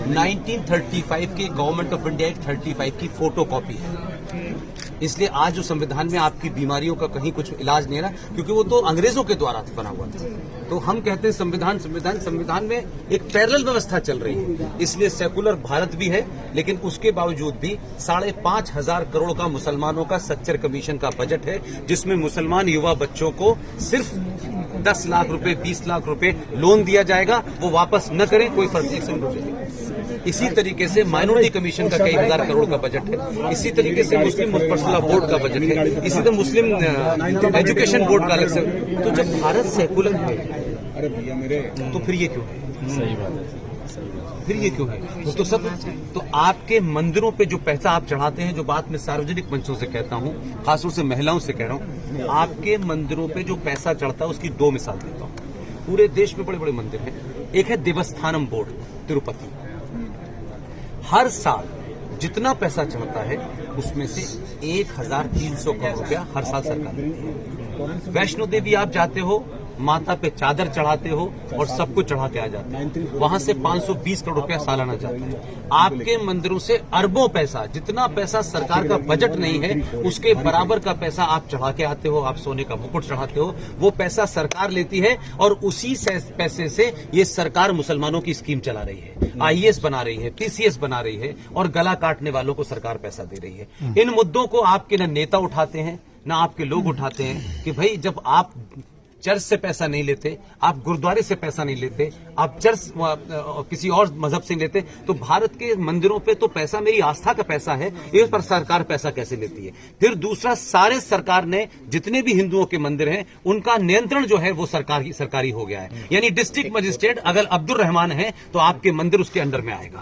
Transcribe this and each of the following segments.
1935 के government of India act 35 की photo copy है। इसलिए आज जो संविधान में आपकी बीमारियों का कहीं कुछ इलाज नहीं है ना, क्योंकि वो तो अंग्रेजों के द्वारा बना हुआ था। तो हम कहते हैं संविधान में एक पैरेलल व्यवस्था चल रही है। इसलिए सेकुलर भारत भी है, लेकिन उसके बावजूद भी 5,500 करोड़ का मुसलमानों का सच्चर कमीशन का बजट है, जिसमें मुसलमान युवा बच्चों को सिर्फ 10 लाख रुपए 20 लाख रुपए लोन दिया जाएगा, वो वापस न करें, कोई फर्क नहीं। इसी तरीके से माइनॉरिटी कमीशन का कई हजार करोड़ का बजट है। इसी तरीके से मुस्लिम मुफस्सला बोर्ड का बजट है। इसी तरह मुस्लिम एजुकेशन बोर्ड का अलग से। तो जब भारत सेकुलर है तो फिर ये क्यों है? सही बात है। फिर ये क्यों है? तो आपके मंदिरों पे जो पैसा आप चढ़ाते हैं, जो बात मैं सार्वजनिक मंचों से कहता हूं, खासतौर से महिलाओं से कह रहा हूं, आपके मंदिरों पे जो पैसा चढ़ता है उसकी 2 मिसाल देता हूं। पूरे देश में बड़े बड़े मंदिर हैं। एक है देवस्थानम बोर्ड तिरुपति। हर साल जितना पैसा चढ़ता है उसमें से 1,300 करोड़ रुपया हर साल सरकार देती है। वैष्णो देवी आप जाते हो, माता पे चादर चढ़ाते हो और सब कुछ चढ़ा के आ जाते हैं। वहां से 520 करोड़ रुपया सालाना जाता है। आपके मंदिरों से अरबों पैसा, जितना पैसा सरकार का बजट नहीं है उसके बराबर का पैसा आप चढ़ा के आते हो। आप सोने का मुकुट चढ़ाते हो, वो पैसा सरकार लेती है और उसी पैसे से ये सरकार मुसलमानों की स्कीम चला रही है, IAS बना रही है, PCS बना रही है और गला काटने वालों को सरकार पैसा दे रही है। इन मुद्दों को आपके न नेता उठाते हैं न आपके लोग उठाते हैं कि भाई जब आप चर्च से पैसा नहीं लेते, आप गुरुद्वारे से पैसा नहीं लेते, आप चर्च किसी और मजहब से नहीं लेते, तो भारत के मंदिरों पे तो पैसा मेरी आस्था का पैसा है, इस पर सरकार पैसा कैसे लेती है? फिर दूसरा, सारे सरकार ने जितने भी हिंदुओं के मंदिर हैं उनका नियंत्रण जो है वो सरकारी हो गया है। यानी डिस्ट्रिक्ट मजिस्ट्रेट अगर अब्दुल रहमान है तो आपके मंदिर उसके अंडर में आएगा।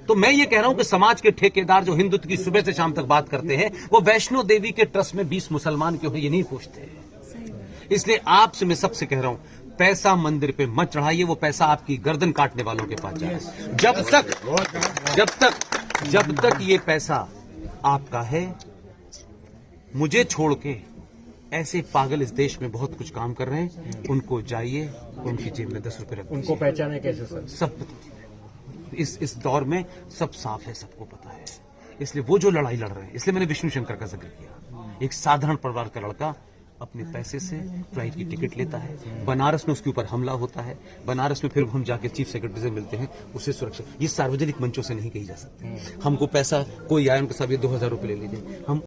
तो मैं ये कह रहा हूं कि समाज के ठेकेदार जो हिंदुत्व की सुबह से शाम तक बात करते हैं, वो वैष्णो देवी के ट्रस्ट में 20 मुसलमान क्यों है ये नहीं पूछते। इसलिए आपसे मैं सबसे कह रहा हूं, पैसा मंदिर पे मत चढ़ाइए, वो पैसा आपकी गर्दन काटने वालों के पास जाए। जब तक ये पैसा आपका है, मुझे छोड़ के ऐसे पागल इस देश में बहुत कुछ काम कर रहे हैं, उनको जाइए, उनकी जेब में 10 रुपए रख दीजिए। उनको पहचाने कैसे सर? सब इस दौर में सब साफ है, सबको पता है। इसलिए वो जो लड़ाई लड़ रहे हैं, इसलिए मैंने विष्णु शंकर का जिक्र किया। एक साधारण परिवार का लड़का अपने पैसे से फ्लाइट की टिकट लेता है, बनारस में उसके ऊपर हमला होता है, बनारस में फिर हम जाके चीफ सेक्रेटरी से मिलते हैं, उसे सुरक्षा। ये सार्वजनिक मंचों से नहीं कही जा सकती। हमको पैसा कोई आया उनके साथ 2,000 रुपए ले लीजिए, हम